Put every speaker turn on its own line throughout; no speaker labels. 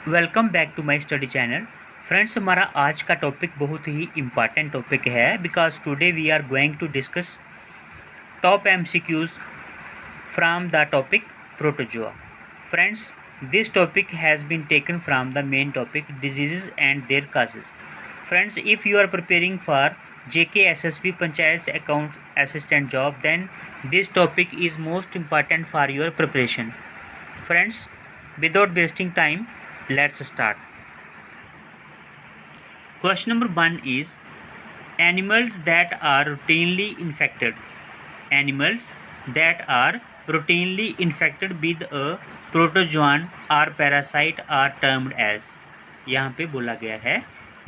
Welcome back to my study channel. Friends, हमारा आज का टॉपिक बहुत ही इम्पॉर्टेंट टॉपिक है because today we are going to discuss top MCQs from the topic protozoa. Friends, this topic has been taken from the main topic diseases and their causes. Friends, if you are preparing for JKSSB panchayat account assistant job, then this topic is most important for your preparation. Friends, without wasting time, let's start. Question number 1 is animals that are routinely infected. Animals that are routinely infected with a protozoan or parasite are termed as. यहाँ पे बोला गया है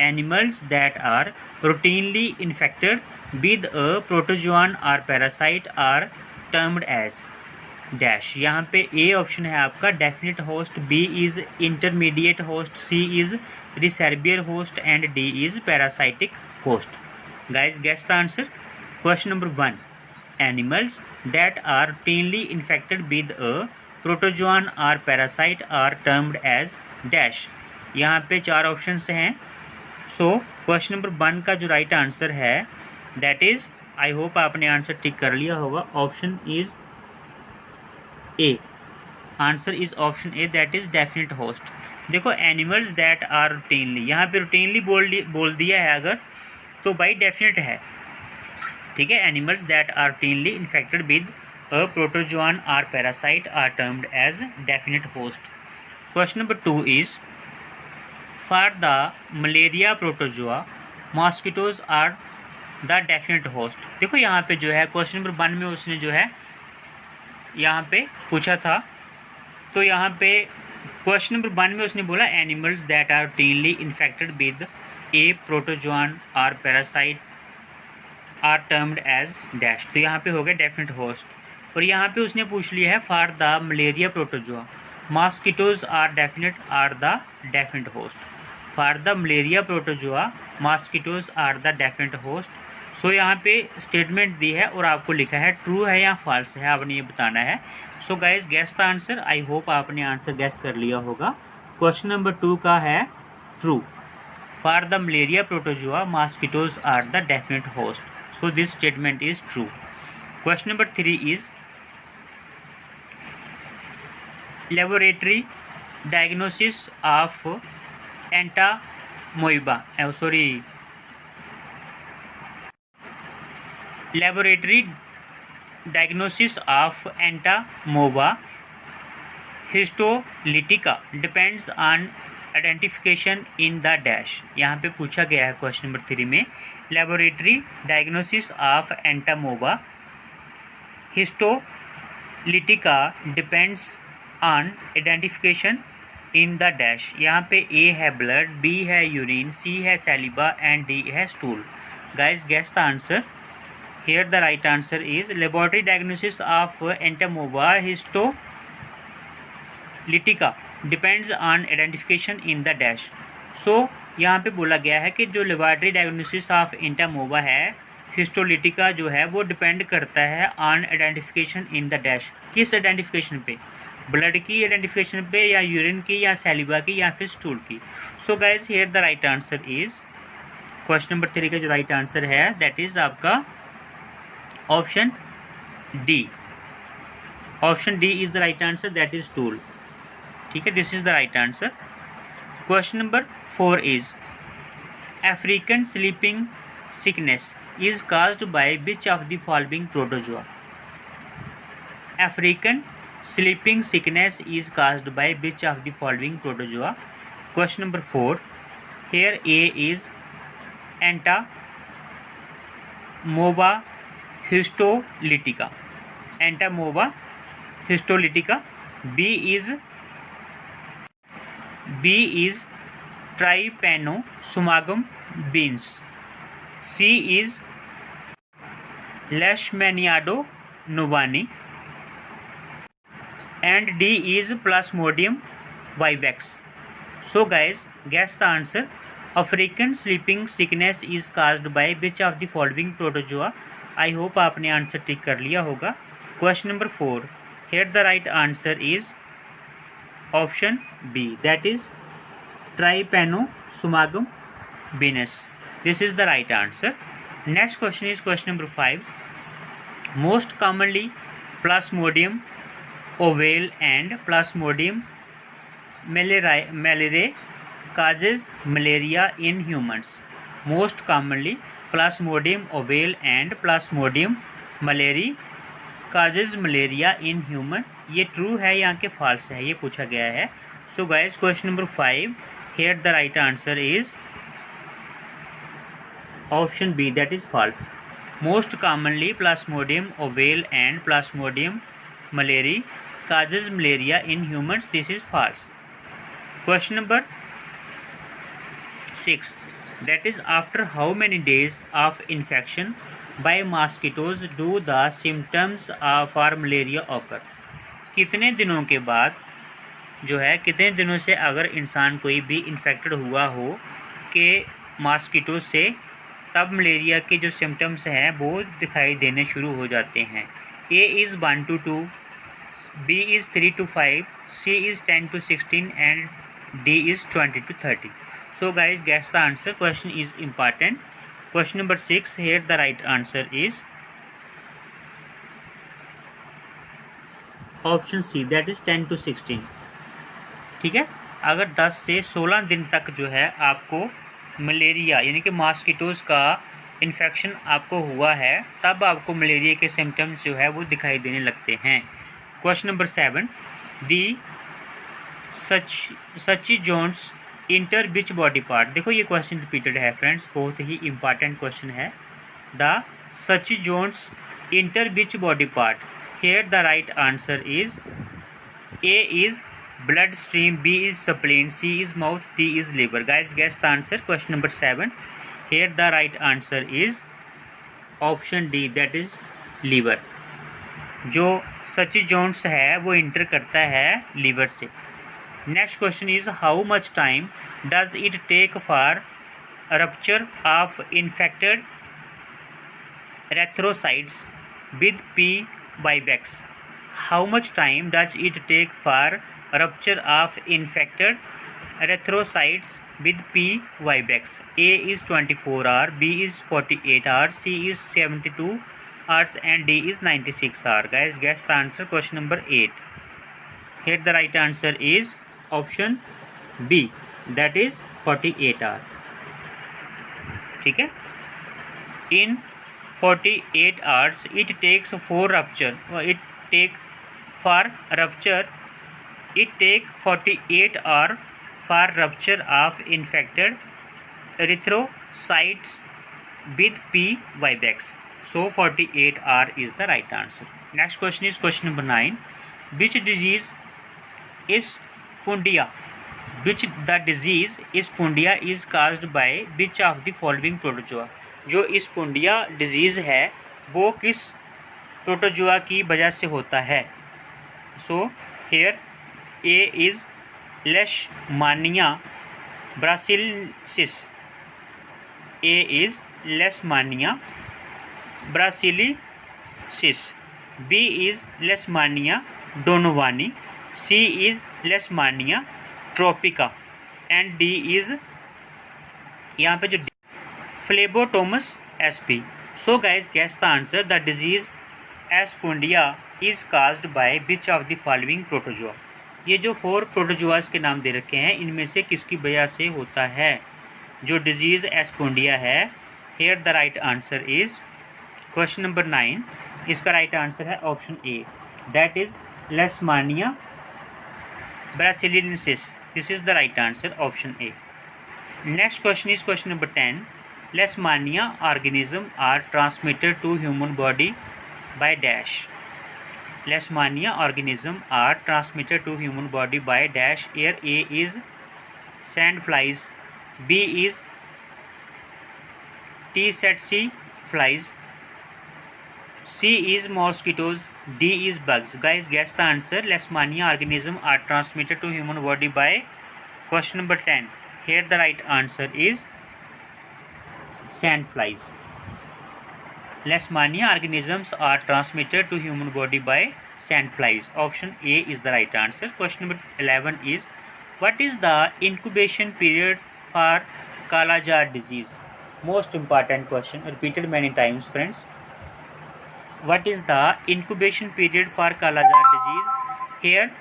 animals that are routinely infected with a protozoan or parasite are termed as dash. यहाँ पे A option है आपका definite host, B is intermediate host, C is reservoir host and D is parasitic host. Guys, guess the answer. Question number 1. Animals that are routinely infected with a protozoan or parasite are termed as dash. यहाँ पे 4 options हैं। So question number 1 का जो right answer है that is, I hope आपने answer tick कर लिया होगा, option is a. Answer is option A, that is definite host. देखो, एनिमल्स दैट आर रूटीनली, यहाँ पे रूटीनली बोल दिया है अगर तो भाई डेफिनेट है, ठीक है। Animals that are routinely infected with a protozoan or parasite are termed as definite host. Question number 2 is For the malaria protozoa, mosquitoes are the definite host. देखो यहाँ पे जो है क्वेश्चन नंबर 1 में उसने जो है यहाँ पे पूछा था, तो यहाँ पे क्वेश्चन नंबर 1 में उसने बोला animals that are routinely infected with a protozoan or parasite are termed as dash. तो यहाँ पे हो गया डेफिनेट होस्ट। और यहाँ पे उसने पूछ लिया है for the malaria protozoa, mosquitoes are the definite host. For the malaria protozoa, mosquitoes are the definite host. So यहाँ पे स्टेटमेंट दी है और आपको लिखा है ट्रू है या फॉल्स है, आपने ये बताना है। So guys, guess the answer. I hope आपने आंसर गेस कर लिया होगा। क्वेश्चन नंबर 2 का है true. For the malaria protozoa, mosquitoes are the definite host. So this statement is true. Question number 3 is laboratory diagnosis of laboratory diagnosis of entamoeba histolytica depends on identification in the dash. यहाँ पे पूछा गया है question number 3 में laboratory diagnosis of entamoeba histolytica depends on identification in the dash. यहाँ पे A है blood, B है यूरिन, सी है सैलिबा एंड डी है stool. Guys, guess the answer. Here the right answer is laboratory diagnosis of Entamoeba histolytica depends on identification in the dash. So यहाँ पे बोला गया है कि जो लेबोरेटरी डायग्नोसिस ऑफ एंटामोबा है हिस्टोलिटिका जो है वो डिपेंड करता है on identification in the dash. किस आइडेंटिफिकेशन पे? ब्लड की आइडेंटिफिकेशन पे, या यूरिन की, या सैलिबा की, या फिर स्टूल की। सो guys, here the right answer is, question number 3 का जो राइट आंसर है दैट इज आपका option D. Option D is the right answer, that is stool, ठीक है। This is the right answer. Question number 4 is African sleeping sickness is caused by which of the following protozoa. African sleeping sickness is caused by which of the following protozoa? Question number 4. Here A is entamoeba histolytica. Entamoeba histolytica. B is Trypanosomum beans. C is Leishmaniado novani. And D is Plasmodium vivax. So guys, guess the answer. African sleeping sickness is caused by which of the following protozoa? I hope आपने answer tick कर लिया होगा। Question number 4, here the right answer is option B, that is Trypanosomum venus. This is the right answer. Next question is question number 5. Most commonly Plasmodium ovale and Plasmodium malariae causes malaria in humans. Most commonly Plasmodium ovale and Plasmodium malariae causes malaria in human. ये true है या के false है, ये पूछा गया है. So guys question number 5, here the right answer is option B, that is false. Most commonly Plasmodium ovale and Plasmodium malariae causes malaria in humans. This is false. Question number 6, that is after how many days of infection by mosquitoes do the symptoms for malaria occur. कितने दिनों के बाद जो है, कितने दिनों से अगर इंसान कोई भी इन्फेक्टेड हुआ हो कि मॉस्किटो से, तब मलेरिया के जो सिम्टम्स हैं वो दिखाई देने शुरू हो जाते हैं. A is 1 to 2, B is 3 to 5, C is 10 to 16 and D is 20 to 30. So guys, guess the answer. Question is important. Question number 6, here the right answer is option C, that is 10 to 16. ठीक है, अगर 10 से 16 दिन तक जो है आपको malaria यानी कि मॉस्किटोज़ का इन्फेक्शन आपको हुआ है, तब आपको मलेरिया के सिम्टम्स जो है वो दिखाई देने लगते हैं. Question number 7, the schizonts enter which body part. देखो ये क्वेश्चन रिपीटेड है फ्रेंड्स, बहुत ही इंपॉर्टेंट क्वेश्चन है. The schizonts enter which body part. Here the right answer is A is blood stream, B is spleen, C is mouth, D is liver. Guys, guess the answer. Question number 7. Here the right answer is option D, that is liver. जो सची Jones है वो inter करता है liver से. Next question is how much time does it take for rupture of infected erythrocytes with P vivax. How much time does it take for rupture of infected erythrocytes with P vivax? A is 24 hours, B is 48 hours, C is 72 hours and D is 96 hours. Guys, guess the answer. Question number 8. Here the right answer is option B, that is 48 hours. ठीक है, in 48 hours it takes for rupture, it take 48 hours for rupture of infected erythrocytes with P vivax. So 48 hours is the right answer. Next question is question number 9. Which disease is pundia? Which the disease is pundia is caused by which of the following protozoa? जो इस पुंडिया disease है वो किस protozoa की वजह से होता है. So here A is Leishmania braziliensis. A is Leishmania braziliensis. B is Leishmania donovani. C is Leishmania tropica and D is यहाँ पे जो Phlebotomus sp. So guys, guess the answer. The disease S. pundia is caused by which of the following protozoa? ये जो 4 प्रोटोजोआस के नाम दे रखे हैं, इनमें से किसकी वजह से होता है जो डिजीज़ एस पुंडिया है. Here the right answer is question number 9. इसका राइट आंसर है option A, that is Leishmania braziliensis. This is the right answer, option A. Next question is question number 10. Leishmania organism are transmitted to human body by dash. Leishmania organism are transmitted to human body by dash. Here A is sandflies, B is tsetse flies, C is mosquitoes, D is bugs. Guys, guess the answer. Leishmania organism are transmitted to human body by question number 10. Here the right answer is sandflies. Leishmania organisms are transmitted to human body by sandflies. Option A is the right answer. Question number 11 is What is the incubation period for Kala-Jar disease? Most important question, repeated many times, friends. What is the incubation period for Kala-Jar disease? Here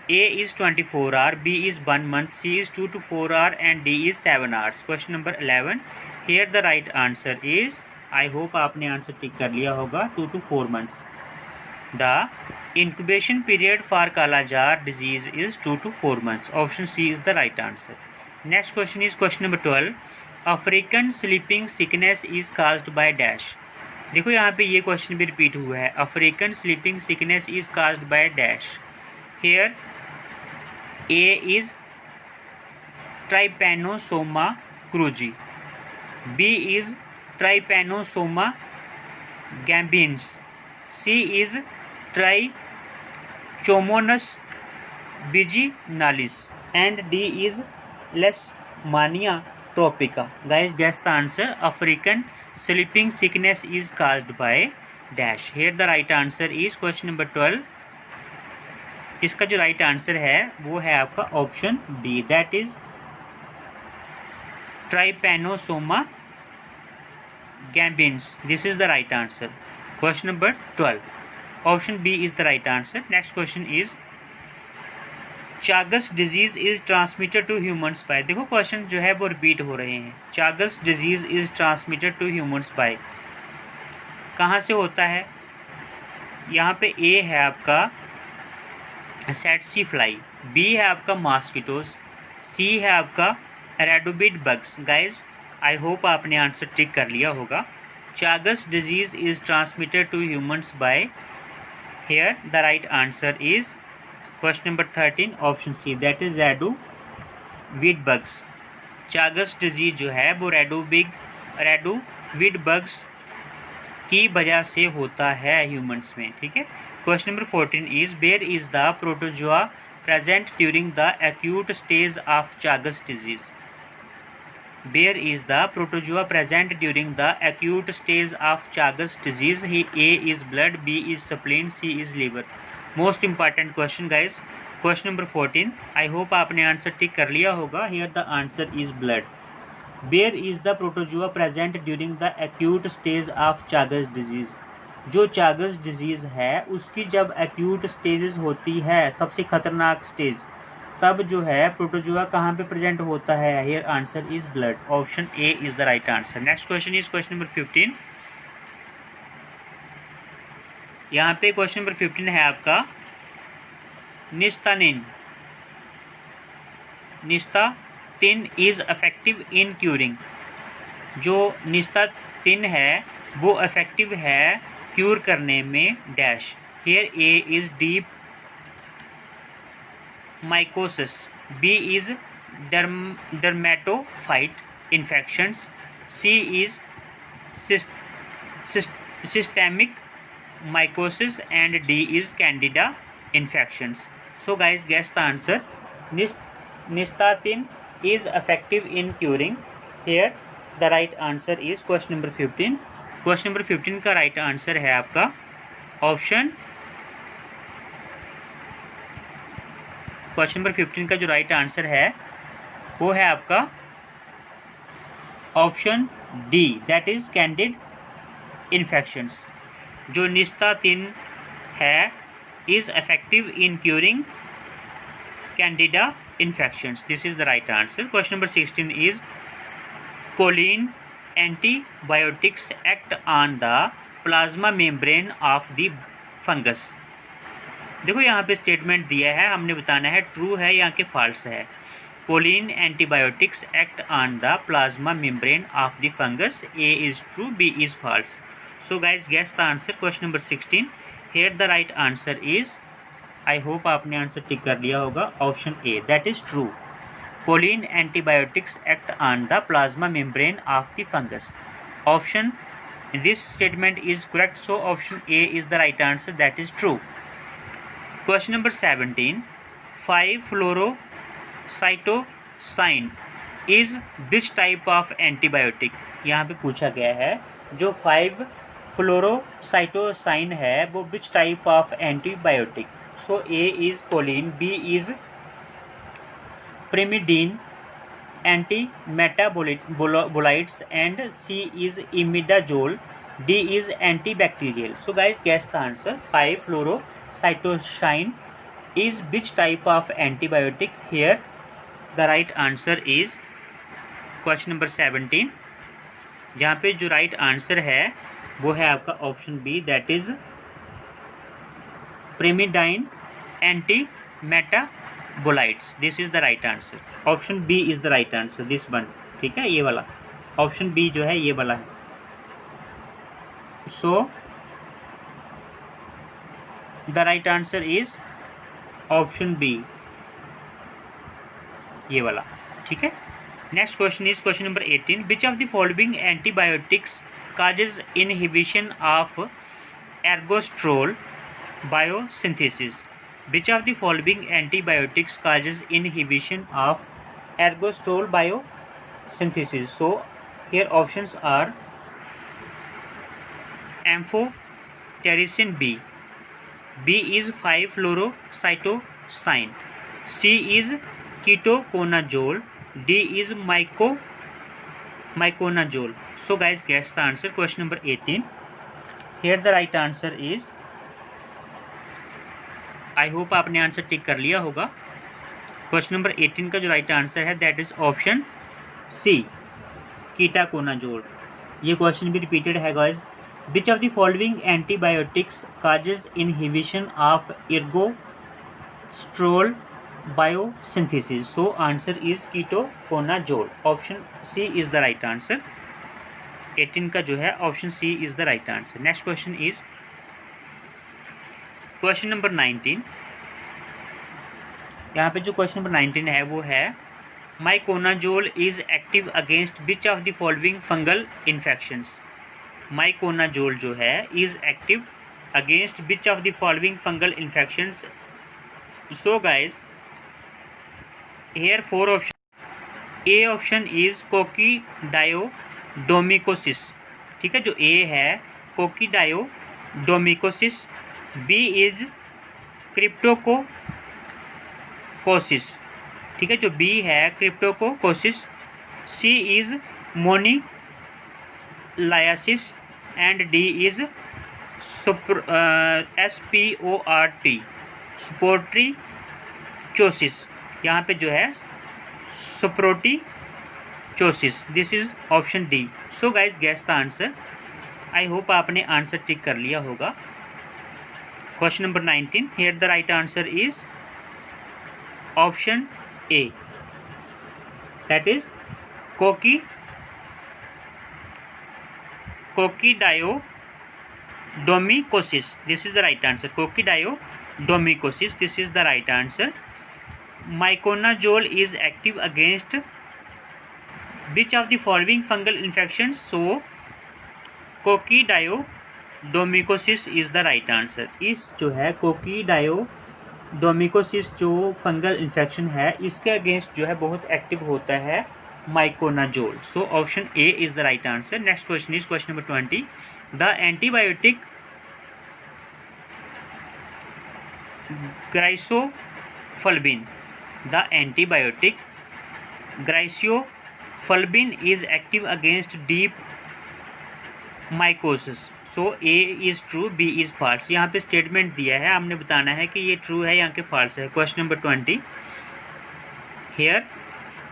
A is 24 hours, B is 1 month, C is 2 to 4 hours and D is 7 hours. Question number 11. Here the right answer is, I hope आपने answer tick कर लिया होगा, 2 to 4 months. The incubation period for Kala-Jar disease is 2 to 4 months. Option C is the right answer. Next question is question number 12. African sleeping sickness is caused by dash. देखो यहाँ पे ये question भी repeat हुआ है. African sleeping sickness is caused by dash. Here A is Trypanosoma cruzi, B is Trypanosoma gambiense, C is Trichomonas vaginalis and D is Leishmania tropica. Guys guess the answer. African sleeping sickness is caused by dash. Here the right answer is question number 12. इसका जो right answer है वो है आपका option D, that is Trypanosoma gambiense. This is the right answer. Question number 12, option B is the right answer. Next question is Chagas disease is transmitted to humans by. देखो question जो है वो repeat हो रहे हैं. Chagas disease is transmitted to humans by, कहाँ से होता है? यहाँ पे ए है आपका सेटसी फ्लाई, बी है आपका मॉस्किटोज, सी है आपका reduviid bugs. Guys I hope आपने आंसर टिक कर लिया होगा. Chagas disease is transmitted to humans by. Here the right answer is question number 13, option C, that is reduviid bugs. Chagas disease जो है वो रेडोविड bugs की वजह से होता है ह्यूमंस में. ठीक है. Question number 14 is where is the protozoa present during the acute stage of Chagas disease. Where is the protozoa present during the acute stage of Chagas disease. A is blood, B is spleen, C is liver. Most important question guys. Question number 14, I hope आपने answer tick कर लिया होगा. Here the answer is blood. Where is the protozoa present during the acute stage of Chagas disease. जो Chagas disease है उसकी जब acute stages होती है, सबसे खतरनाक स्टेज, तब जो है प्रोटोजोआ कहाँ पे प्रेजेंट होता है? Here answer is blood. Option A is the right answer. Next question is question number 15. यहाँ पे क्वेश्चन नंबर 15 है आपका nystatin. Nystatin is effective in curing. जो निस्तातिन है वो इफेक्टिव है क्यूर करने में dash. Here A is deep mycosis, B is dermatophyte infections, C is systemic mycosis and D is candida infections. So guys guess the answer. Nystatin is effective in curing. Here the right answer is question number 15. Question number 15 का right answer है आपका option. Question number 15 का जो right answer है वो है आपका option D, that is candid infections. जो निस्तातिन है is effective in curing candida infections. This is the right answer. Question number 16 is choline antibiotics act on the plasma membrane of the fungus. देखो यहाँ पे statement दिया है, हमने बताना है ट्रू है या कि फॉल्स है. Choline antibiotics act on the plasma membrane of the fungus. A is true, B is false. So guys guess the answer. Question number 16. Here the right answer is, I hope आपने answer tick कर लिया होगा, option A, that is true. Choline antibiotics act on the plasma membrane of the fungus. Option, this statement is correct, so option A is the right answer, that is true. Question number 17. 5-fluorocytosine is which type of antibiotic. यहाँ पे पूछा गया है जो 5-fluorocytosine है वो which type of antibiotic. So A is choline, B is pyrimidine, anti-metabolites, and C is imidazole, D is antibacterial. So guys, guess the answer. 5-fluorocytosine is which type of antibiotic? Here the right answer is question number 17, जहाँ पे जो right answer है वो है आपका option B, that is pyrimidine anti-metabolites. This is the right answer. Option B is the right answer, this one. ठीक है, ये वाला ऑप्शन बी जो है ये वाला है. So the right answer is option B, ये वाला. ठीक है. Next question is question number 18. Which of the following antibiotics causes inhibition of ergosterol biosynthesis? Which of the following antibiotics causes inhibition of ergosterol biosynthesis? So here options are amphotericin B, B is 5-fluorocytosine, C is ketoconazole, D is miconazole. So guys, guess the answer. Question number 18. Here the right answer is, I hope आपने answer tick कर लिया होगा. Question number 18 का जो right answer है that is option C, ketoconazole. ये question भी repeated है guys. Which of the following antibiotics causes inhibition of ergosterol biosynthesis? So answer is ketoconazole. Option C is the right answer. 18 का जो है option C is the right answer. Next question is question number 19. यहाँ पे जो question number 19 है वो है miconazole is active against which of the following fungal infections? Miconazole जो है is active against which of the following fungal infections? So guys here 4 option. A option is coccidioidomycosis. ठीक है, जो ए है कोकीडायोडोमिकोसिस. B is cryptococcosis. ठीक है, जो B है cryptococcosis. C is moniliasis and D is SPORT sporotrichosis. यहाँ पे जो है sporotrichosis. This is option D. So guys guess the answer. I hope आपने आंसर टिक कर लिया होगा. Question number 19. Here the right answer is option A, that is coccidioidomycosis. This is the right answer. Coccidioidomycosis, this is the right answer. Miconazole is active against which of the following fungal infections? So coccidioidomycosis is the right answer. इस जो है कोकीडायोडोमिकोसिस जो fungal infection है इसके against जो है बहुत active होता है miconazole. So option A is the right answer. Next question is question number 20. The antibiotic griseofulvin. The antibiotic griseofulvin is active against deep mycosis. So A is true, B is false. यहाँ पे statement दिया है, हमने बताना है कि ये true है या कि false है. Question number 20. Here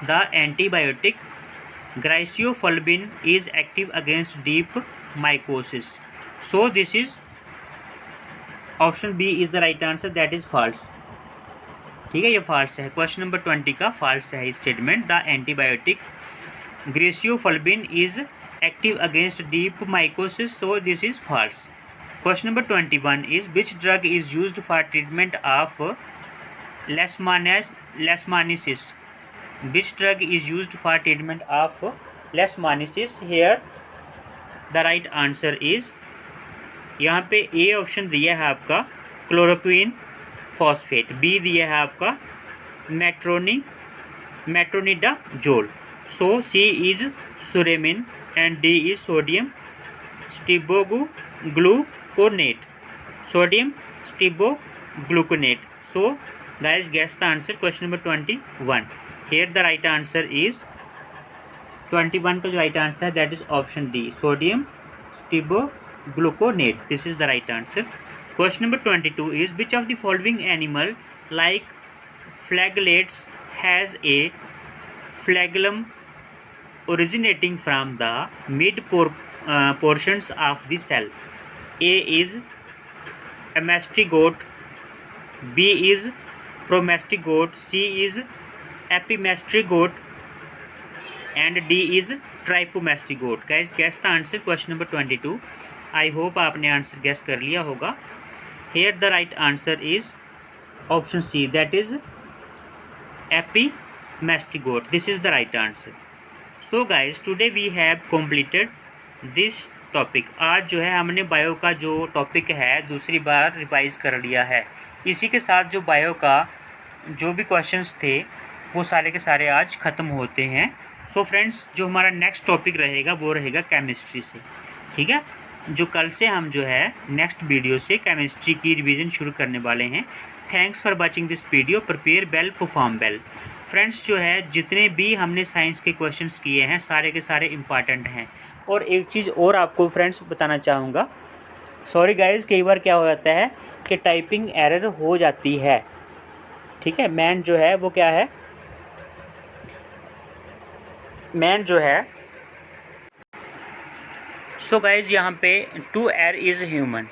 the antibiotic griseofulvin is active against deep mycosis. So this is option B is the right answer, that is false. ठीक है, ये फॉल्स है. क्वेश्चन नंबर 20 का फॉल्स है statement. The antibiotic griseofulvin is active against deep mycosis. So this is false. Question number 21 is which drug is used for treatment of leishmaniasis? Which drug is used for treatment of leishmaniasis? Here the right answer is, यहाँ पे A option दिया है आपका chloroquine phosphate. B दिया है आपका metronidazole. So C is suramin and D is sodium stibogluconate. Sodium stibogluconate. So Guys, guess the answer. Question number 21. Here the right answer is 21 का जो right answer है that is option D, sodium stibogluconate. This is the right answer. Question number 22 is which of the following animal like flagellates has a flagellum originating from the mid portions of the cell? A is amastigote, B is promastigote, C is epimastigote and D is trypomastigote. Guys, guess the answer. Question number 22. I hope आपने answer guess कर लिया होगा. Here the right answer is option C, that is epimastigote. This is the right answer. So guys, today we have completed this topic. आज जो है हमने bio का जो टॉपिक है दूसरी बार रिवाइज कर लिया है. इसी के साथ जो बायो का जो भी क्वेश्चंस थे वो सारे के सारे आज ख़त्म होते हैं. सो फ्रेंड्स, जो हमारा नेक्स्ट टॉपिक रहेगा वो रहेगा केमिस्ट्री से. ठीक है, जो कल से हम जो है नेक्स्ट वीडियो से केमिस्ट्री की रिवीजन शुरू करने वाले हैं. Thanks for watching this video. Prepare well, perform well. Friends, जो है जितने भी हमने साइंस के क्वेश्चंस किए हैं सारे के सारे इम्पॉर्टेंट हैं. और एक चीज़ और आपको फ्रेंड्स बताना चाहूँगा. सॉरी गाइज, कई बार क्या हो जाता है कि टाइपिंग एरर हो जाती है. ठीक है, मैन जो है वो क्या है, मैन जो है. सो गाइज, यहाँ पे टू एयर इज़ ह्यूमन.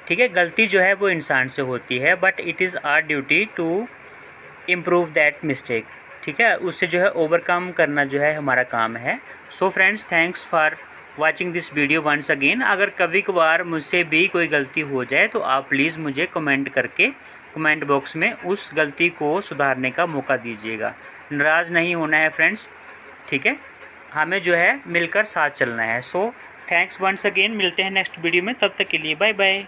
ठीक है, गलती जो है वो इंसान से होती है, but it is our duty to improve that mistake. ठीक है, उससे जो है ओवरकम करना जो है हमारा काम है. So friends, thanks for watching this video once again. अगर कभी कभार मुझसे भी कोई गलती हो जाए तो आप प्लीज़ मुझे कमेंट करके कमेंट बॉक्स में उस गलती को सुधारने का मौका दीजिएगा. नाराज़ नहीं होना है फ्रेंड्स. ठीक है, हमें जो है मिलकर साथ चलना है. So thanks once again. मिलते हैं नेक्स्ट वीडियो में. तब तक के लिए बाय बाय.